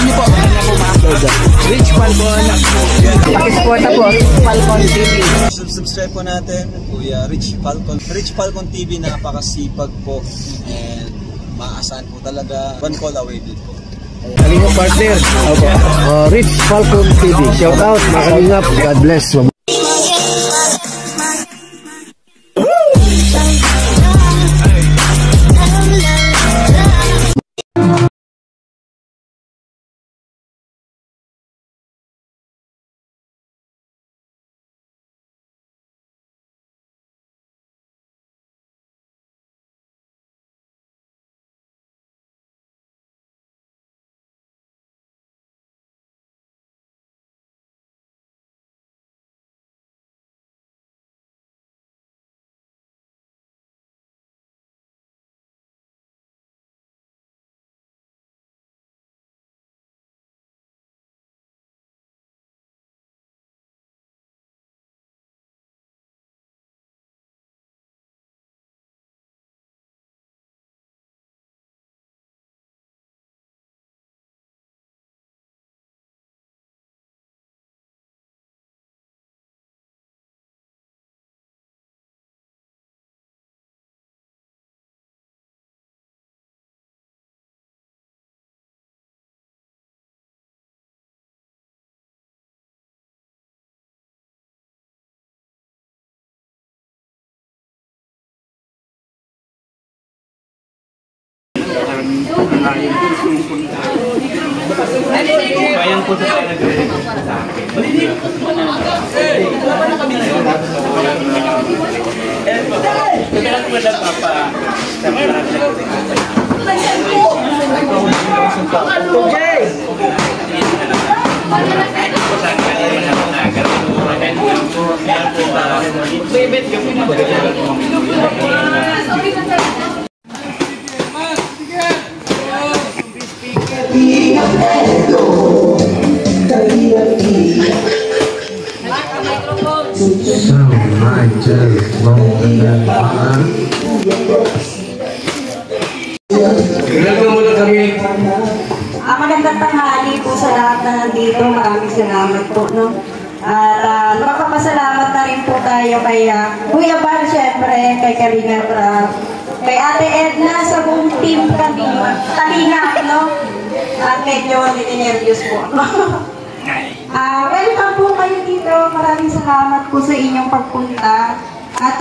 niyo po. Rich Falcon. Pakisuporta po. Rich Falcon TV. Subscribe po natin, Kuya Rich Falcon. Rich Falcon TV, napakasipag po. And maasahan po talaga. One call away din po. Kalingap partner. Rich Falcon TV. Shout out, mga kalingap. God bless. Bayang po sa sa akin. Magandang tanghali po sa lahat na nandito. Maraming salamat po, no? At napapasalamat na rin po tayo kay Kuya Bar, syempre, kay Kalinga Rap, kay Ate Edna, sa buong team Kalinga, no? At medyo nininervyos po. Welcome po kayo dito. Maraming salamat po sa inyong pagpunta. At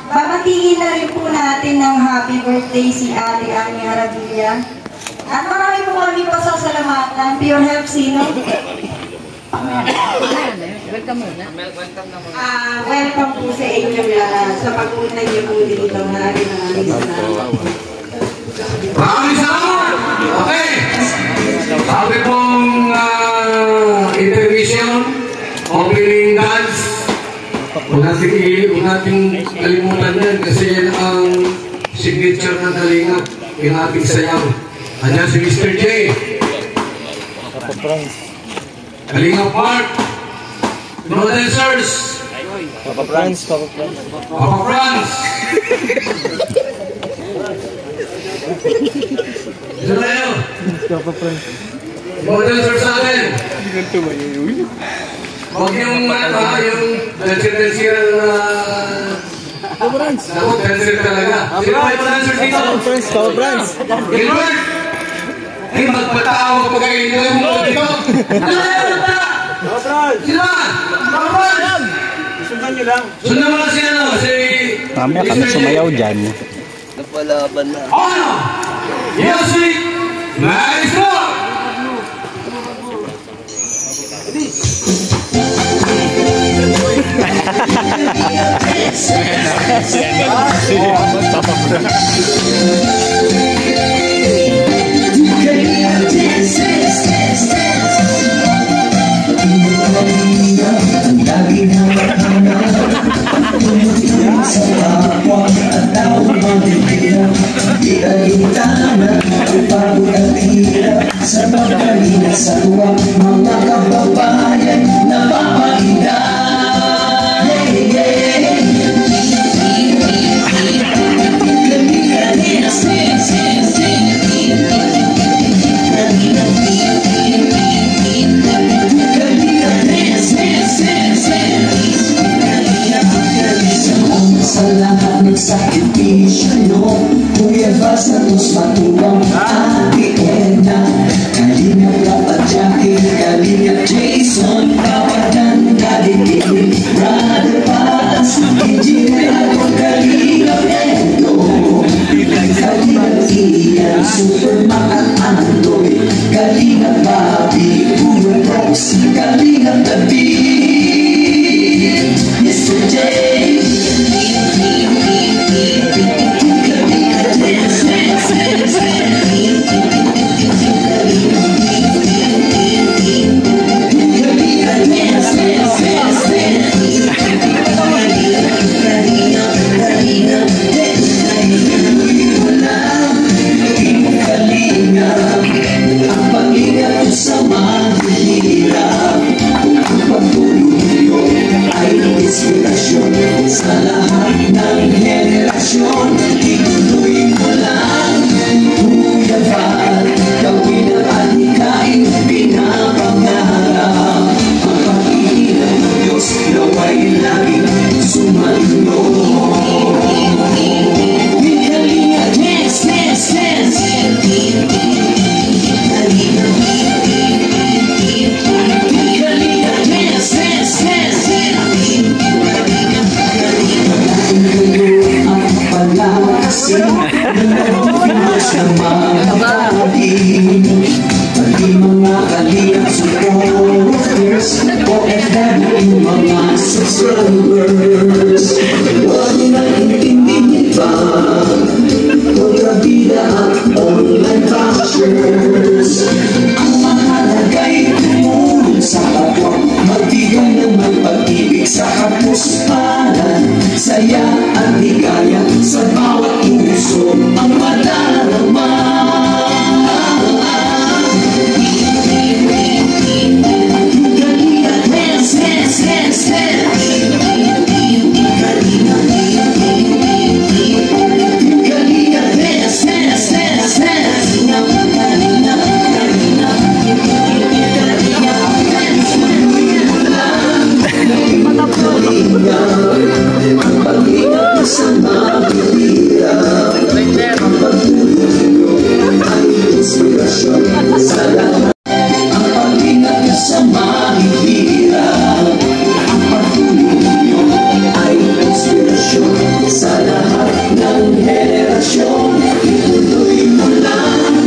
babatiin na rin po natin ng happy birthday si Ate Ani Arabilla. At marami po kami pasasalamatan. Pure Health Sino. Welcome muna. Welcome po sa inyong lahat. Sa pagpunta niyo po dito. Maraming salamat. Maraming salamat! Okay! Sabi pong intermission, opening dance. Huwag nating kalimutan yan kasi yan ang signature ng Kalinga. Yung ating sayaw. Andiyan si Mr. J. Kalinga Park. Mga dancers. Papa Franz. Papa Franz. Ito na yun. Papa Franz. Mga dancers sa atin. Huwag yung dancer-dancer na... Papa Franz. Ako, dancer talaga. Sino ba yung dancer dito? Papa Franz. Gilbert! Ay, magpatawag pa kayo dito. Papa Franz! Sino ba? Papa Franz! Sundan nyo lang. Sundan mo lang si ano, si... Mamaya kami sumayaw dyan. Napalaban na. Ano? Music! Maestro! Papa Franz. Sa pagkalina sa tuwang mga kababayan na papahinda. Kalinga, Santos Matuwang Ate Edna, Kalinga Papa Jackie, Kalinga Jason, Papadan, Kalinga Brother Paz, Engineer ako Kalinga Edo, Kalinga Ian, Superman at Andoy, Kalinga Bobby, Kuya Rox, Kalinga David, yesterday. Sa lahat ng henerasyon, ituloy mo lang, Kuya Val, gawin ang alikain, pinapangarap. Ang pag-iilang ng Diyos, nawa'y laging sumainyo. Kalinga, dance, dance, dance. Kalinga, dance, dance, dance. Ang palasin sa mga kapatid, pati mga kaliyang supporters, OFW mga subscribers, huwag na intindihin pa kontrabida at online bashers. Ang mahalaga'y tumulong sa kapwa, magbigay ng pag-ibig sa kapuspanan, saya at ligaya sa bawat puso ang madarama. Kalinga, dance, dance, dance, dance. Kalinga, dance, dance, dance, dance. Ang pag-ingat sa mga hirap, ang pagtulong ay inspirasyon sa lahat. Ang pag-ingat sa mga hirap, ang pagtulong ay inspirasyon sa lahat ng henerasyon. Ituloy mo lang,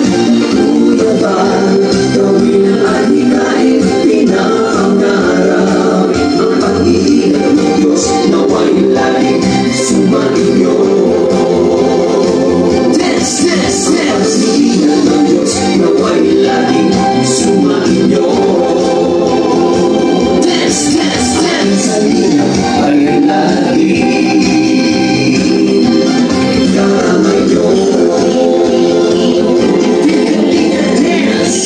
Kuya Val, gawin ang alikain, pinapangarap. Ang pag-iingat ng Diyos, nawa'y laging sumainyo. Dance, dance, dance. Ang pag-iingat ng Diyos, nawa'y laging sumainyo. Dance, dance, dance. Salina ay laging kasama nyo. Kalinga, dance.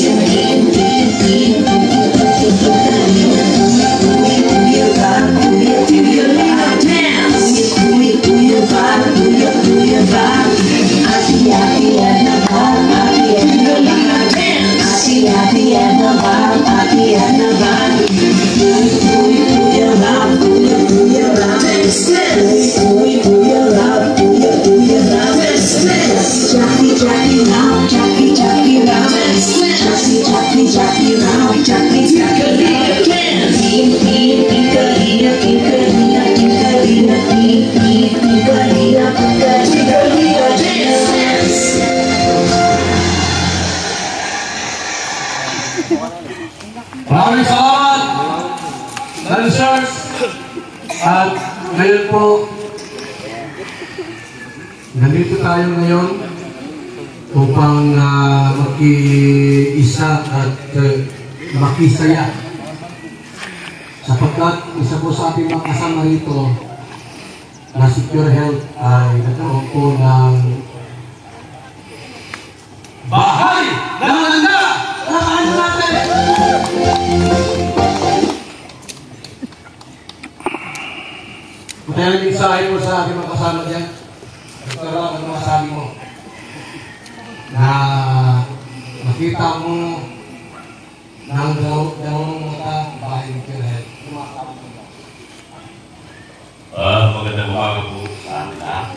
Maraming salamat, dancers. At ngayon po, nandito tayo ngayon upang makiisa at makisaya. Sapagkat isa po sa ating mga kasama rito na si Pure Health ay nagkaroon po ng bahay ng handa. Lakaan natin! Kaya naging sahin mo sa ating mga kasama dyan, nagkaroon ang mga sabi mo na makita mo ng dalawang mata bahay ng Pure Health. Magandang umaga po sa amin lahat.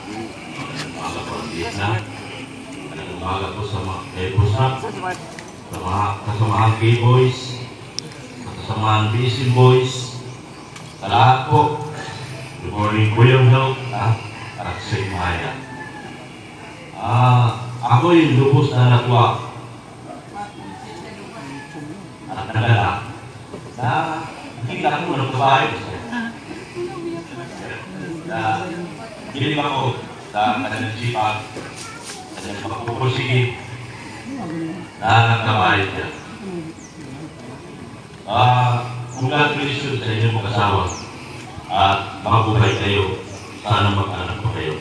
Mga kapatid na. umaga po sa mga Ebosap, sa mga kasamahan K-Boys, kasamahan Bisin Boys, sa lahat po. Good morning po yung help at sa Maya. Ako yung lubos na natwa at nagala na nakita ko ng babae na giling ako sa kanilang sipag, kanilang pagpupusigit na nagkabahay niya. Congratulations sa inyong mag-asawa at makabuhay kayo. Sana mag-anak pa kayo.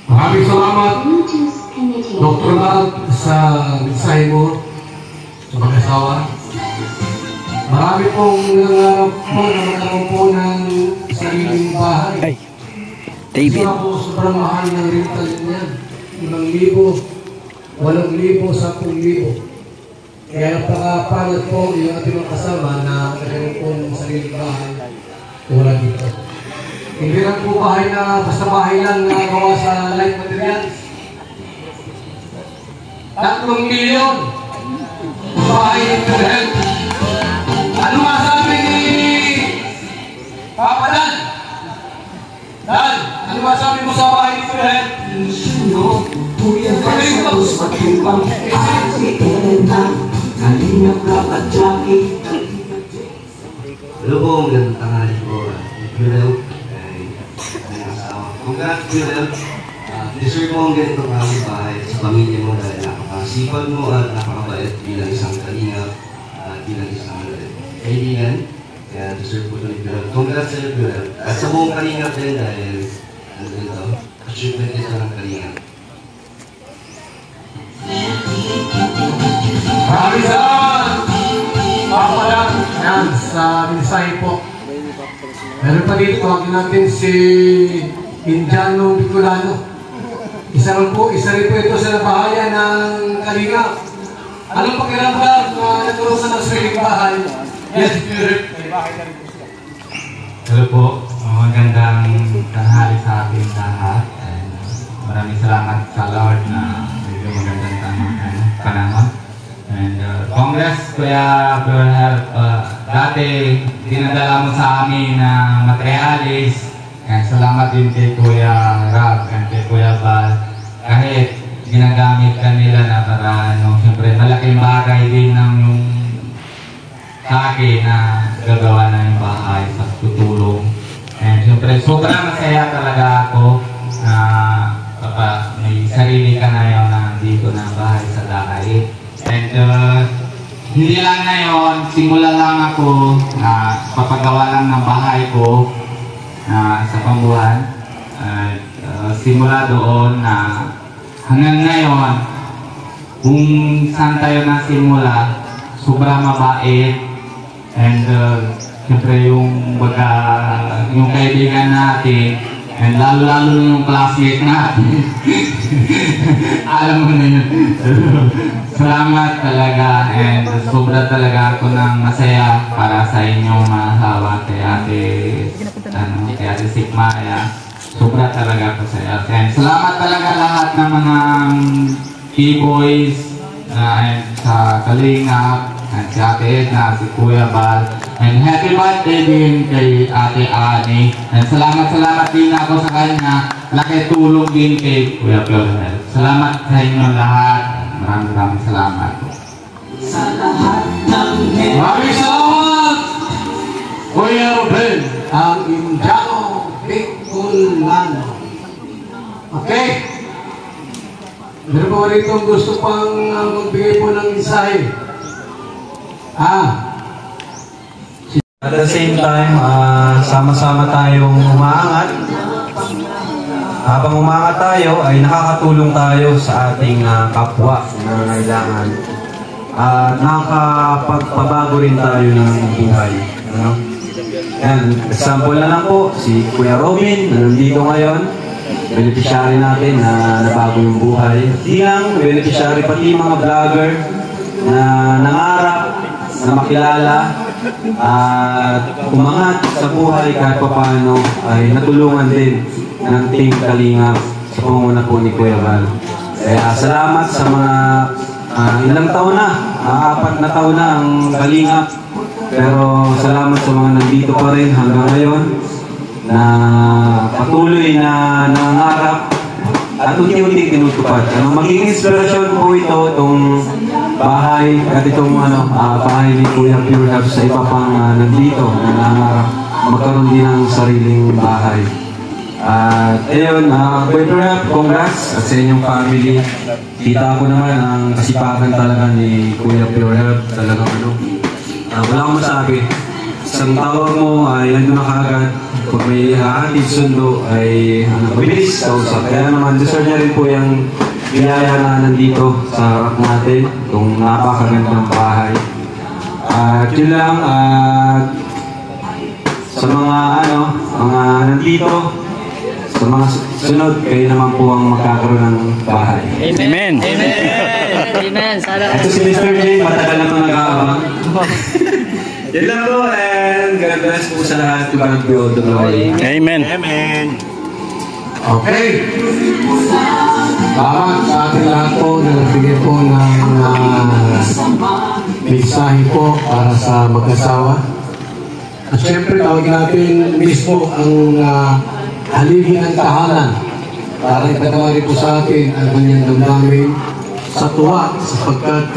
Maraming salamat, Dr. Mark, sa mensahe mo sa mag-asawa. Marami pong nangarap po na magkaroon po ng sariling bahay. Ay, David. Isa po sobrang mahal ng rental niyan. 5,000, 8,000, 10,000. Kaya napakapangat po yung ating mga kasama na magkaroon po ng sariling bahay. Tulad dito. Hindi lang po bahay na basta bahay lang na gawa sa light materials. 3 milyon bahay ng Philhealth. Ano masabi ni Papa Dan? Dan, ano masabi mo sa bahay ni Philhealth? Hello po, magandang tanghali po. Philhealth. Congrats, Philhealth. Deserve mo ang ganitong kami bahay sa pamilya mo dahil napakasipag mo at napakabait bilang isang kalingap at bilang isang kaibigan. Kaya deserve po ito ni Philhealth. Congrats sa iyo, Philhealth. At sa buong kalingap din dahil achievement ito ng kalingap. Maraming salamat! Papa Dan, yan sa mensahe po. Meron pa dito, tawagin natin si Indiano Bicolano. Isa rin po ito sa nabahayan ng Kalinga. Anong pakiramdam na nagkaroon sa sariling bahay? Yes, Philip. Hello po, magandang tanghali sa ating lahat. Maraming salamat sa Lord na medyo magandang panahon. And congrats, Kuya Philhealth. Dati, dinadala mo sa amin na materialis. And salamat din kay Kuya Rab and kay Kuya Bal. Kahit ginagamit kanila na para, siyempre, malaking bagay din ng yung sa akin na gagawa na yung bahay sa tutulong. And siyempre, sobrang masaya talaga ako na kapag may sarili ka na yun na dito na bahay sa Dahay. And hindi lang na yun, simula lang ako na papagawa lang ng bahay ko sa Pambuhan. Simula doon na hanggang ngayon, kung saan tayo nasimula, sobrang mabait. And siyempre yung kaibigan natin, and lalo-lalo yung classmate natin. Alam mo na yun. Salamat talaga and sobra talaga ako ng masaya para sa inyong mga asawa kay Ate Sikmaya. Sobra talaga ako sa and salamat talaga lahat ng mga K-Boys and sa Kalingap and si Ate Edna, si Kuya Bal. And happy birthday din kay Ate Ani. And salamat din ako sa kanya. Laki tulong din kay Kuya Philhealth. Salamat sa inyo lahat. Maraming salamat. Maraming salamat! Kuya Ruben, ang Indiano Bicolano. Okay? Meron pa rito gusto pang magbigay po ng mensahe. At the same time, sama-sama tayong umaangat. Habang umaangat tayo, ay nakakatulong tayo sa ating kapwa na nangangailangan. Nakakapagpabago rin tayo ng buhay. Yan, example na lang po, si Kuya Robin na nandito ngayon. Beneficiary natin na nabago yung buhay. Di lang, beneficiary pati mga vlogger na nangarap na makilala at umangat sa buhay kahit paano ay natulungan din ng Team Kalingap sa pangunguna po ni Kuya Val. Kaya salamat sa mga ilang taon na, 4 na taon na ang Kalingap. Pero salamat sa mga nandito pa rin hanggang ngayon na patuloy na nangangarap at unti-unti tinutupad. Magiging inspirasyon po ito, itong bahay at itong bahay ni Kuya Pure Herbs sa iba pang nandito na nangangarap magkaroon din ng sariling bahay. At ayun, Kuya Pure Herbs, congrats at sa inyong family. Kita ko naman ang kasipagan talaga ni Kuya Pure Herbs. Talagang wala akong masabi. Isang tawag mo ay ano na kagad. Pag may hahatid sundo ay mabilis kausap. Kaya naman deserve niya rin po yung biyaya na nandito sa harap natin. Itong napakagandang bahay. At yun lang, sa mga mga nandito, sa mga sunod, kayo naman po ang magkakaroon ng bahay. Amen. Amen. Amen. Ito si Mr. J, matagal na ito nag-aabang. Yan lang po, and God bless po sa lahat. To God be all the glory. Amen. Amen. Okay. Salamat sa ating lahat po na nagbigay po ng mensahe po para sa mag-asawa. At syempre, tawag natin mismo ang haligi ng tahanan para ipatawari po sa atin ang kanyang damdamin sa tuwa sapagkat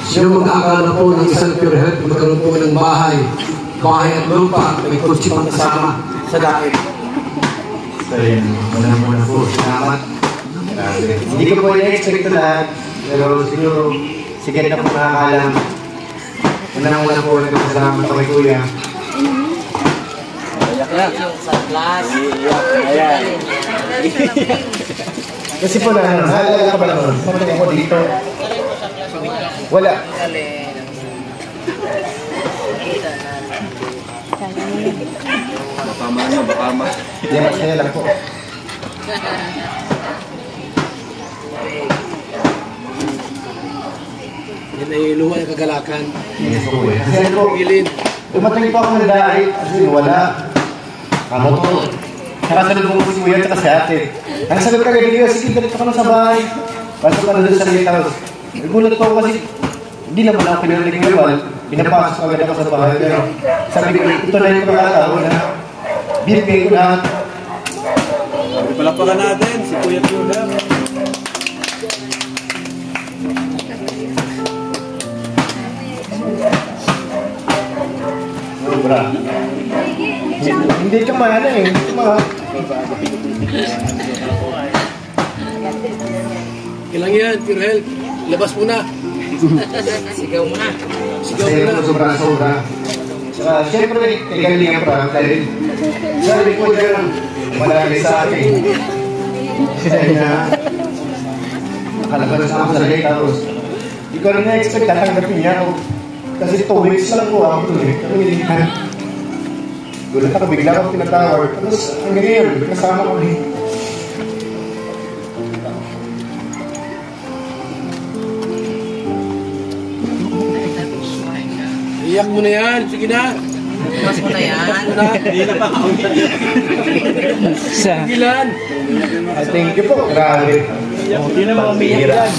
sino mag-aakala po ng isang Pure Health magkaroon po ng bahay at lupa, may kutsi pang kasama sa dahil. So yun, muna po. Salamat. Hindi ko po i-expect ito lahat, pero siguro sige na po nakakalam. Una po nagpasalamat ako kay Kuya. Kasi po naalala ka ba naman? Pumunta ako dito. Wala. Bakama. Hindi, masaya lang po. Yan ay luha ng kagalakan. Yes po eh. Kasi po, dumating po ako ng dahil kasi wala. Amo to. Nakasunod po si Kuya at si ate. Ang sagot ka ganyan, sige, ganito ka na sa bahay. Pasok ka na doon sa gate house. Nagulat po ako kasi hindi naman ako pinarinig ng iwan. Pinapasok agad ako sa bahay. Pero sabi ko, ito na yung pagkakataon na binibigay ko lahat. Palapakan natin si Kuya Pure Herbs. Sobra. Hindi ka maana eh. Hindi ka Ilang yan, Pure Health. Labas mo na. Sigaw mo na. Sigaw mo na. Sobra. Saka, siyempre, ikalingan pa. Dahil, sabi ko dyan, malaki sa akin. Kasi na, nakalabas ako sa late tapos, hindi ko rin na-expect tatanggapin niya ako. Kasi 2 weeks lang po ako tuloy. Pero hindi na. Gulat ako, bigla ako tinatawag. Tapos, ang ganyan, kasama ko rin. Iyak mo na yan. Sige na. Mas mo na yan. Hindi na pa kami. Sigilan. Thank you po. Grabe. Hindi na mga umiyak yan.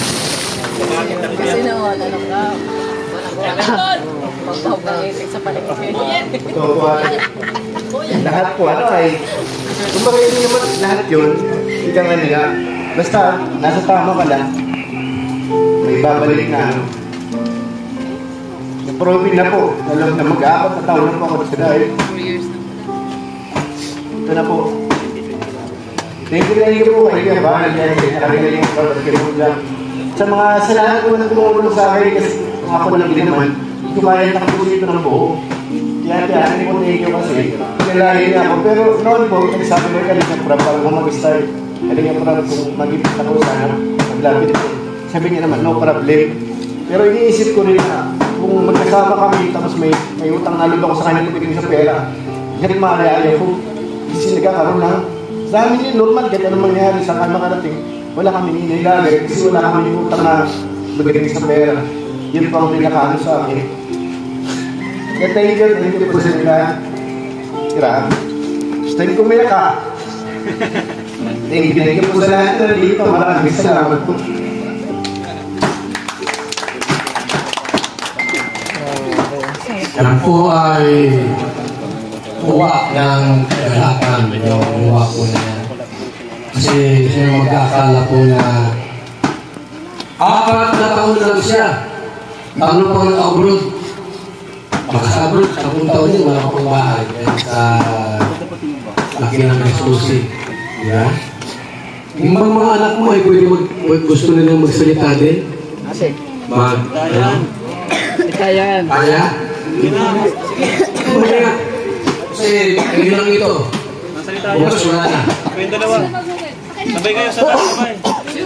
Kasi nawala na ka. Pagpapagitik sa paligid. Ito po lahat po ay kumbaga yun naman lahat yun hindi ka nga nila basta nasa tama ka lang may babalik na na-proven na po alam na mag-apat na taon na po ako sa dahil ito na po thank you po kayo ba nagkakaroon yung pagkakaroon lang sa mga salamat ko na tumulong sa akin kasi kung ako lang din naman kumayan na po dito ng buo. Kaya hindi po thank you kasi nalahin niya ako. Pero noon po, nagsabi ko kanina parang kung mag-start. Kaya nga parang kung mag-ipit ako sana, maglapit ko. Sabi niya naman, no problem. Pero iniisip ko rin na kung magkasama kami tapos may utang na loob ako sa kanya tubig sa pera, hindi maaalala ko. Kasi nagkakaroon na. Sa amin yun, normal, kahit anong mangyari sa kanya makarating, wala kami nilagay kasi wala kami yung utang na lubig sa pera. Yun po ang pinakano sa akin. Kaya thank you po sa nila. Grabe. Gusto niyo kumiyak ka. Thank you po sa lahat na dito. Maraming salamat po. Yan po ay uwa ng kagalakan. Yung uwa po na yan. Kasi siya magkakala po na 4 na taon na lang siya. Ano po nag-abroad? Baka sa abroad, sa kung taon yun, wala pang bahay. Kaya sa laki ng exclusive. Diba? Yung mga anak mo ay pwede gusto nilang magsalita din? Kaya. Kaya? Kaya. Kasi hindi lang ito. Bukas wala na. Kayong dalawa. Sabay kayo sa taas, sabay.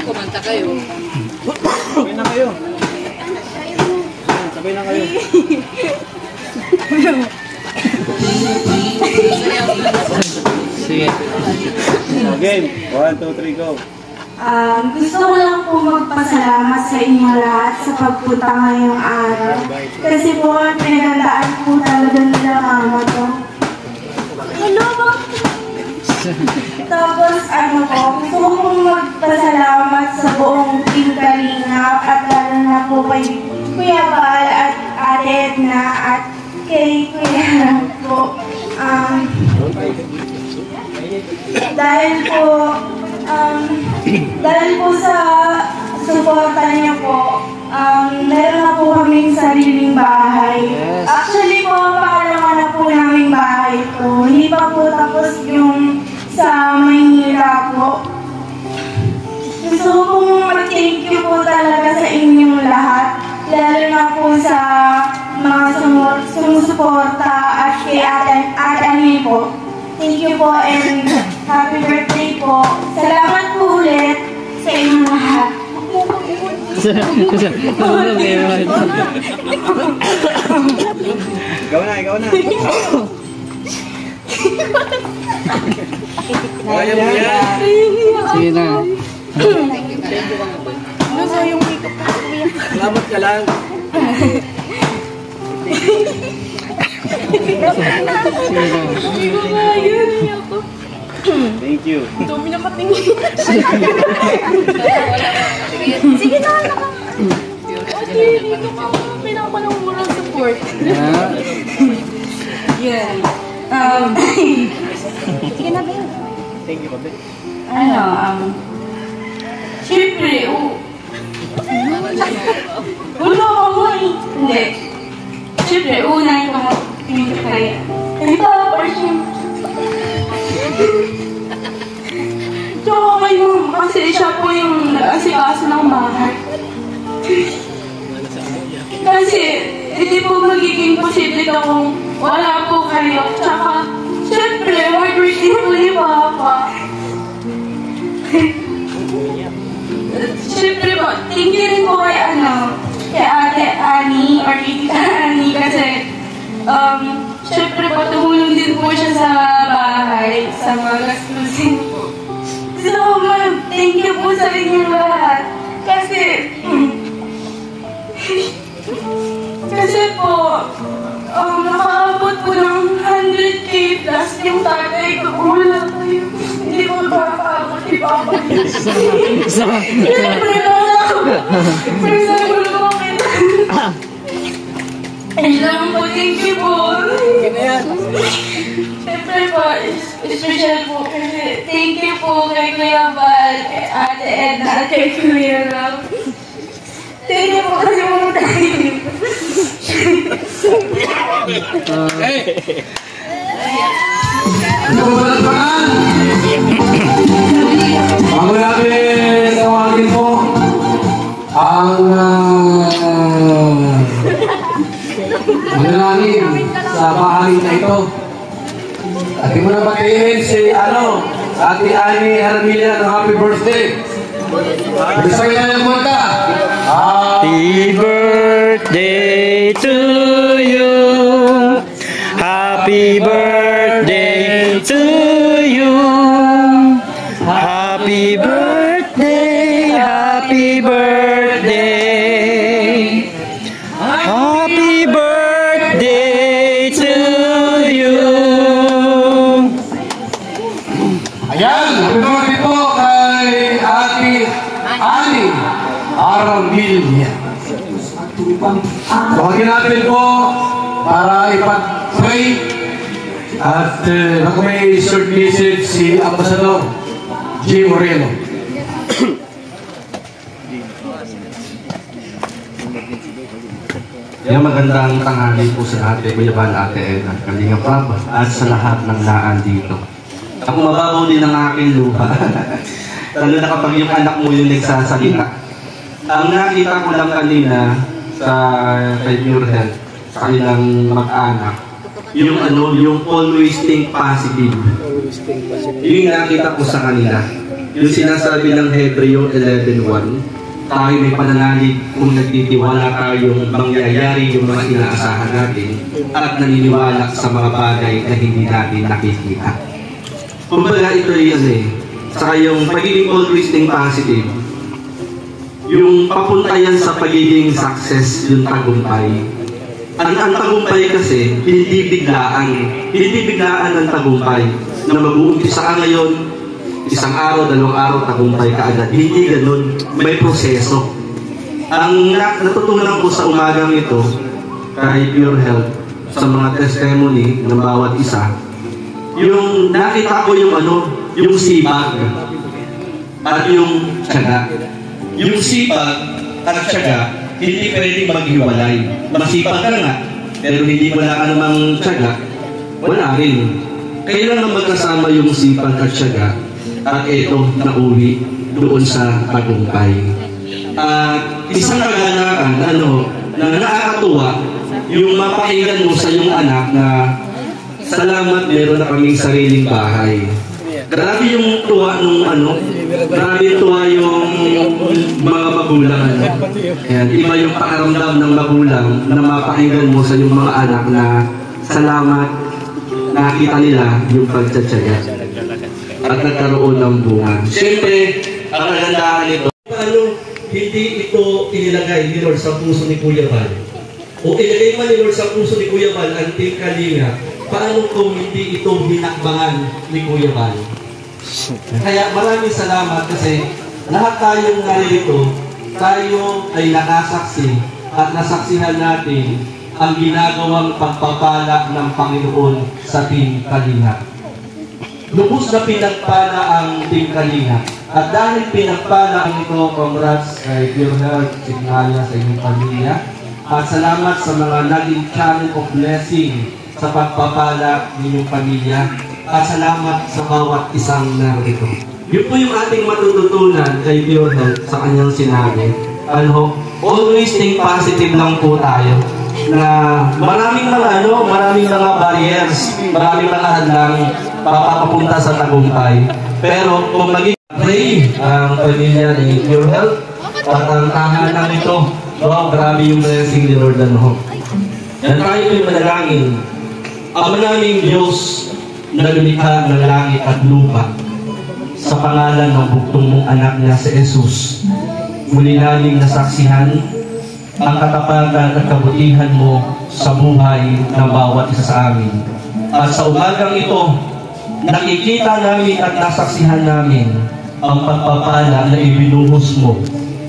Kumanta kayo. Sabay na kayo. Sabay na kayo. Sige. Game. 1, 2, 3, go. Gusto ko lang po magpasalamat sa inyo lahat sa pagpunta ngayong araw. Kasi po, pinagandaan po talaga nila mama ko. Hello, tapos gusto ko pong magpasalamat sa buong Team Kalingap at lalo na po kay Kuya Bal at Ate Edna at kay Kuya Ram po. Dahil po sa suporta niyo po, meron na po kaming sariling bahay. Actually po, pangalawa na po naming bahay po. Hindi pa po tapos yung sa Maynila po. Gusto ko pong mag-thank you po talaga sa inyong lahat. Lalo na po sa mga sumusuporta at kay Ate Ani po. Thank you po and happy birthday po. Salamat po ulit sa inyong lahat. Ikaw na. Kaya mo yan. Sige na. Salamat ka lang. Thank you. Dumi na katingin. Sige na. Okay, dito ka. Pinapalang murang support. Yun. Sige na, Ben. Thank you, Babe. Siyempre, wala ka mo eh. Hindi. Siyempre, una itong tingin kaya. Tapos yung tsaka kay mama kasi siya po yung nag-asikaso ng bahay. Kasi hindi po magiging posible kung wala po kayo. Tsaka, siyempre, mag-birthday po ni Papa. Siyempre po, thank you rin po kay Ate Ani or Tita Ani kasi siyempre po, tumulong din po siya sa bahay, sa mga gastusin po. So, thank you po sa inyong lahat. Kasi po, nakaabot po ng 100K plus yung tatay ko. Wala tayo. Hindi ko makakaabot ni Papa. Siyempre na ako. Siyempre na ako. Ayun po, thank you po. Siyempre po, special po kasi thank you po kay Kuya Bal, kay Ate Edna, at kay Kuya Ram. Thank you po kasi pumunta kayo. Ito po palagpakan! Bago namin tawagin po ang manalangin sa bahay na ito. At mo na batiin si Ate Ani Hermila ng happy birthday. Bisa kita yang kumanta. Happy birthday to you. Happy birthday to you. Happy birthday, happy birthday. Happy birthday to you. Ayan, happy birthday po Ani Aramilya. Tawagin natin po para ipag-pray at may short message si Ambassador G. Moreno. Yung magandang tanghali po sa ate Kuyaban, Ate Ed, at Kalinga Prab, at sa lahat ng naan dito. Ako mababaw din ang aking luha. Lalo na kapag yung anak mo yung nagsasalita. Ang nakita ko lang kanina sa kay Pure Health, sa kanilang mag-anak, yung always think positive. Yung nakita ko sa kanila. Yung sinasabi ng Hebreo 11:1, tayo may pananalig kung nagtitiwala tayong mangyayari yung mga inaasahan natin at naniniwala sa mga bagay na hindi natin nakikita. Kumbaga ito yun saka yung pagiging always think positive, yung papunta yan sa pagiging success, yung tagumpay. Ang tagumpay kasi, hindi biglaan ang tagumpay na mag-uumpisa ngayon, isang araw, 2 araw, tagumpay ka agad. Hindi ganun. May proseso. Ang natutunan ko sa umagang ito, kay Pure Health, sa mga testimony ng bawat isa, yung nakita ko yung sipag at yung tiyaga. Yung sipag at tiyaga, hindi pwedeng maghiwalay. Masipag ka nga, pero hindi wala ka namang tiyaga, wala rin. Kailangan magkasama yung sipag at tiyaga. At ito, nauwi doon sa tagumpay. At isang kaganakan na nakakatuwa, yung mapakinggan mo sa iyong anak na salamat, meron na kaming sariling bahay. Grabe yung tuwa grabe tuwa yung mga magulang. Ayan, iba yung pakaramdam ng magulang na mapakinggan mo sa iyong mga anak na salamat, nakita nila yung pagtsatsaga at nagkaroon ng bunga. Siyempre, ang kagandahan nito, hindi ito inilagay ni Lord sa puso ni Kuya Bal. O ilagay man ni Lord sa puso ni Kuya Bal ang Team Kalinga, paano kung hindi ito hinakbangan ni Kuya Bal? Kaya maraming salamat kasi lahat tayong narito, tayo ay nakasaksi at nasaksihan natin ang ginagawang pagpapala ng Panginoon sa Team Kalinga. Lubos na pinagpala ang Team Kalinga. At dahil pinagpala ang ito, congrats kay Pure Health, Signaya sa inyong pamilya. At salamat sa mga naging channel of blessing sa pagpapala ninyong pamilya. At salamat sa bawat isang narito. Yun po yung ating matututunan kay Pure Health sa kanyang sinabi. Always think positive lang po tayo. Na maraming mga barriers, maraming mga hadlang papapunta sa tagumpay. Pero kung pray ang pamilya ni Pure Health at ang tahanan nito, wow, grabe yung blessing ni Lord Yan tayo yung manalangin. Ama naming Diyos na lumikha ng langit at lupa, sa pangalan ng buktong mong anak niya si Jesus, muli naming nasaksihan ang katapatan at kabutihan mo sa buhay ng bawat isa sa amin. At sa umagang ito, nakikita namin at nasaksihan namin ang pagpapala na ibinuhos mo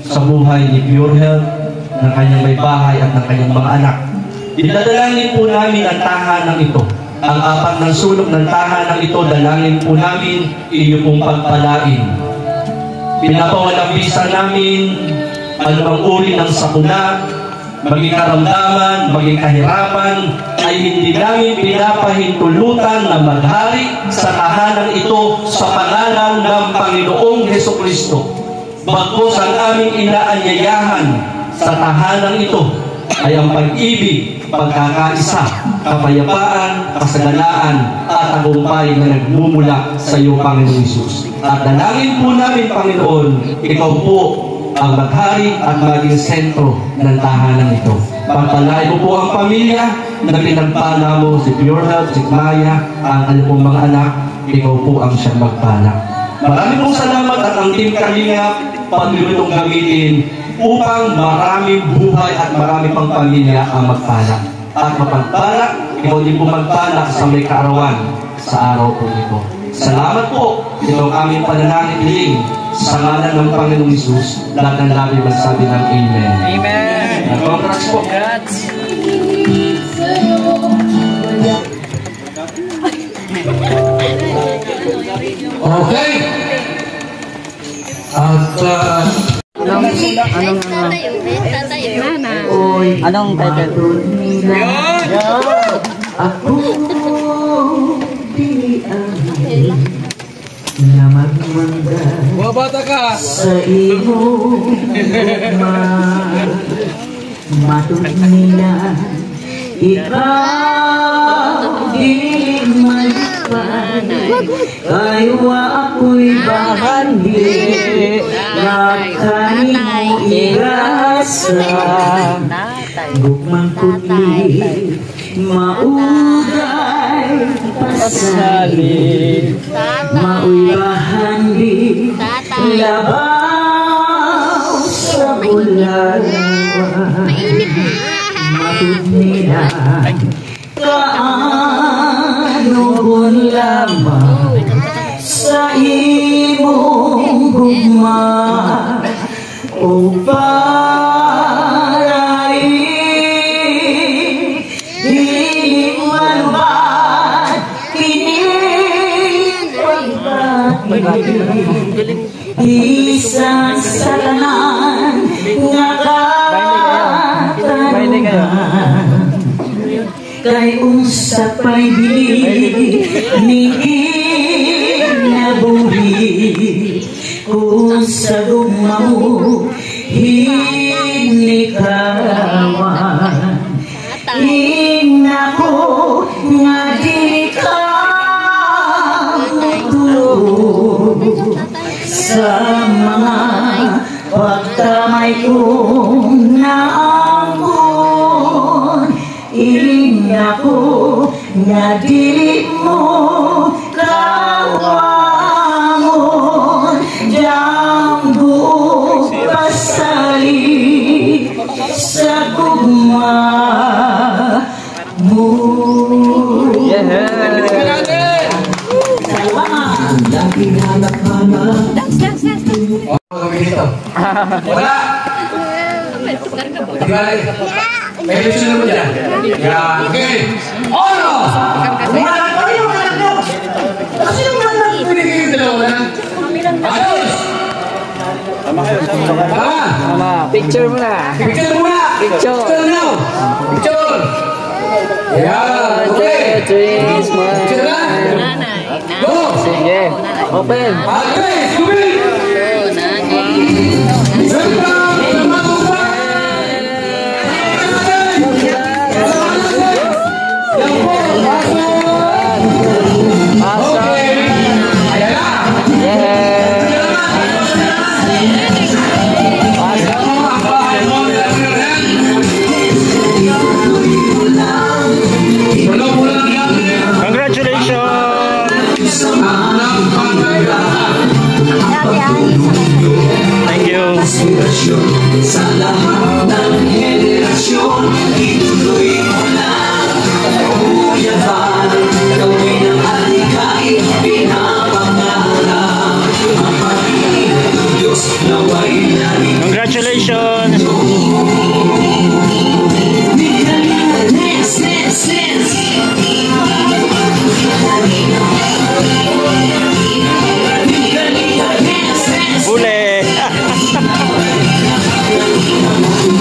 sa buhay ni Pure Health, ng kanyang may bahay at ng kanyang mga anak. Dinadalangin po namin ang tahanan ito. Ang apat ng sulok ng tahanan ito, dalangin po namin iyo pong pagpalain. Pinapawalambisan namin anumang uri ng sakuna, maging karamdaman, maging kahirapan, ay hindi namin pinapahintulutan na maghari sa tahanan ito sa pangalan ng Panginoong Hesukristo. Bagkus ang aming inaanyayahan sa tahanan ito ay ang pag-ibig, pagkakaisa, kapayapaan, kasaganaan, at tagumpay na nagmumula sa iyo, Panginoon Hesus. At dalangin po namin, Panginoon, ikaw po ang maghari at maging sentro ng tahanan ito. Pagpalain mo po ang pamilya na pinagpala mo, si Pure Health, si Maya, ang kanyang mga anak, ikaw po ang siyang magpala. Maraming pong salamat at ang Team Kalinga patuloy itong gamitin upang maraming buhay at marami pang pamilya ang magpala. At mapagpala, ikaw din po magpala sa may kaarawan sa araw po ito. Salamat po, itong aming pananangin sa ngalan ng Panginoong Hesus, lahat ng labi magsabi ng Amen. Amen. Congrats po. Congrats. Okay. At Anong title? Ako pilihan na magmanda Bata ka! sa iyong ugma. Matunilan ikaw di malipan, kaywa ako'y bahandi na kanimo igasa. Gugmang kutli maugay pasali, mauy bahandi labaw sa ulalawa. Matunilan kaano kung lamang sa imong gugma o paray hiling malubad kining pagbati isa sa tanan nga katanan kay unsa pa'y bili ni nabuhi kung sa gugma mo hinikawan. Inako nga di ka matulog sa mga pagkamay kong naambon. Inako nga di mo kawamon jambu pasali sa gugma mo. Ang pinalakana wala! May gusto naman dyan. Yan. Okay. Ono! Umalag pa rin, umalag nyo! Kasi yung umalag, pinigil yung dalawa na. Ayos! Tama. Picture muna. Picture muna! Picture. Picture now! Picture! Yan. Okay. Picture na? Go! Sige. Open. Okay. Subin! Sa lahat ng henerasyon, ituloy mo lang uyaban, gawin ang alikay pinapangarap ang pag-ibig ng Diyos nawa'y narin. Congratulations! Ule!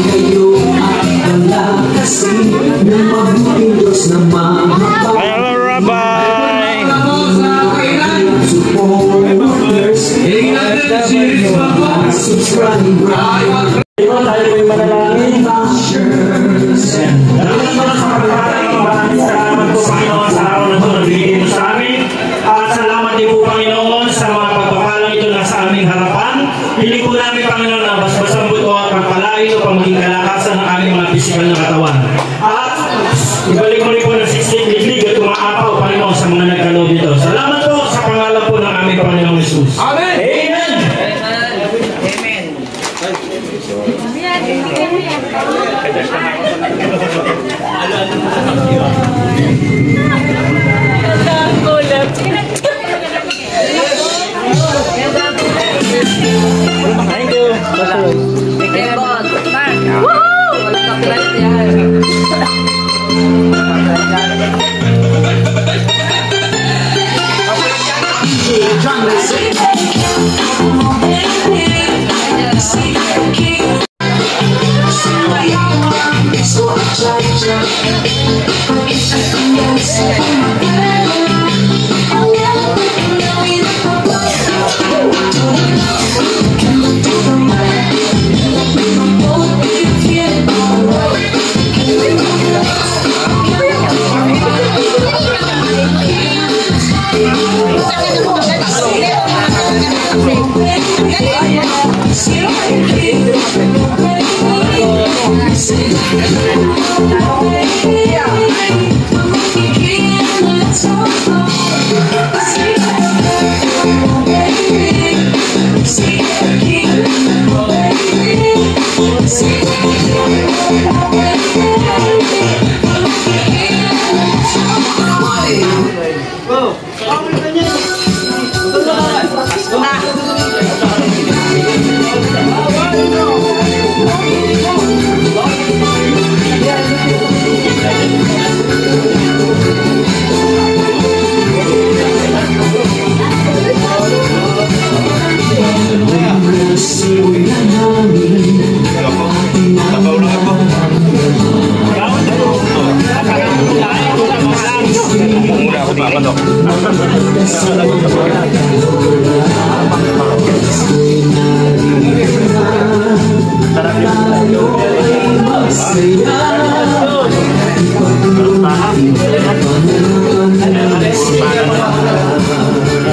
Kayo at malakasin ng mabuting Diyos na mamahal. Hello, Rabbi! Supporters, subscribers, Tayo po'y manalangin. Salamat po, Panginoon, sa araw na ito na binigay mo sa amin. At salamat din po, Panginoon, sa mga pagpapalang ito na sa aming harapan. Hiling po namin, Panginoon, na basbasang buto at pagpalain o pamaging kalakasan ng aming mga pisikal na katawan. At ibalik mo rin po ng 16 liglig at umaapaw, Panginoon, sa mga nagkaloob dito. Salamat po sa pangalan po ng aming Panginoong Jesus. Amen! Amen! Amen. susunod. Kebot. Woo! Wala copyright yan.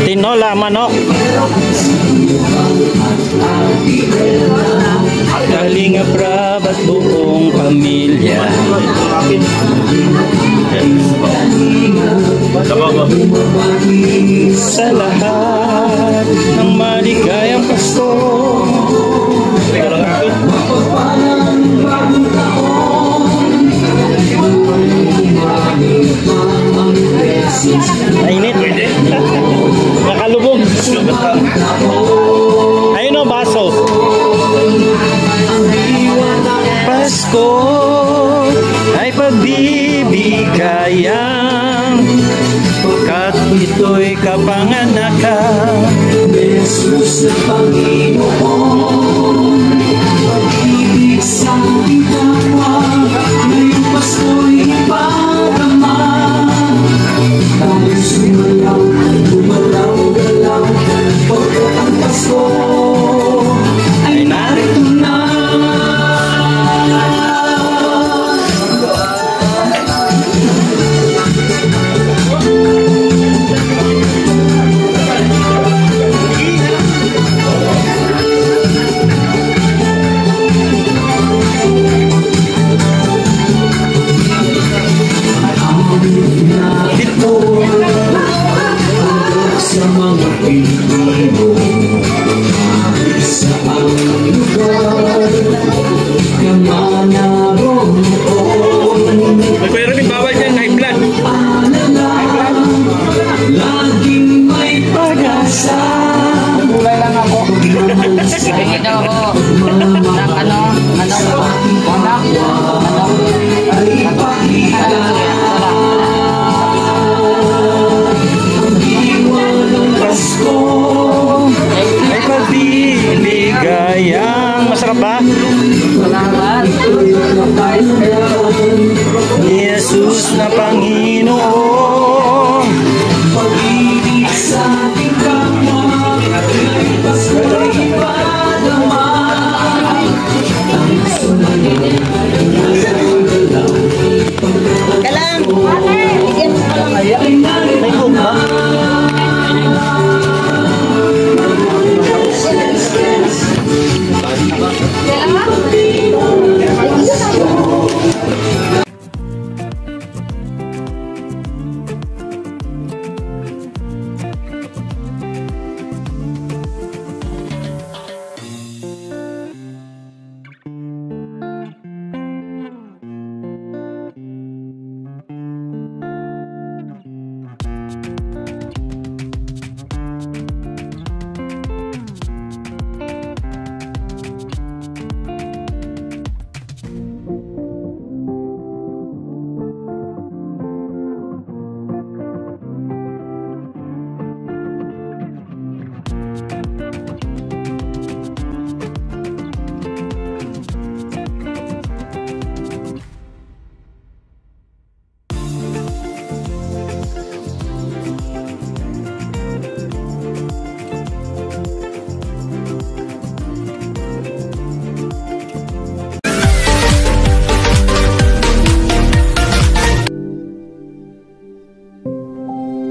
Tinola manok. Kalinga Prab at buong pamilya. Sa lahat ng maligayang Pasko. Mainit. Nakalubog. Ayun o, baso. Pasko ay pagbibigayan, kat ito'y kapanganakan. Jesus na Panginoon, pag-ibig sa ating kapwa, ngayong Pasko'y ipadama. Tayo sumalaw, gumalaw-galaw, pagkat ang Pasko ay narito na. Sa mga Pilipino, sa ang lugar na manaroon. Pero rin bawal dyan, high blood. Laging may pag-asa. Kulay lang ako. Tingin daw ako ng ay ipakita. Pasko ay pagbibigayan. Masarap ba? salamat. Jesus na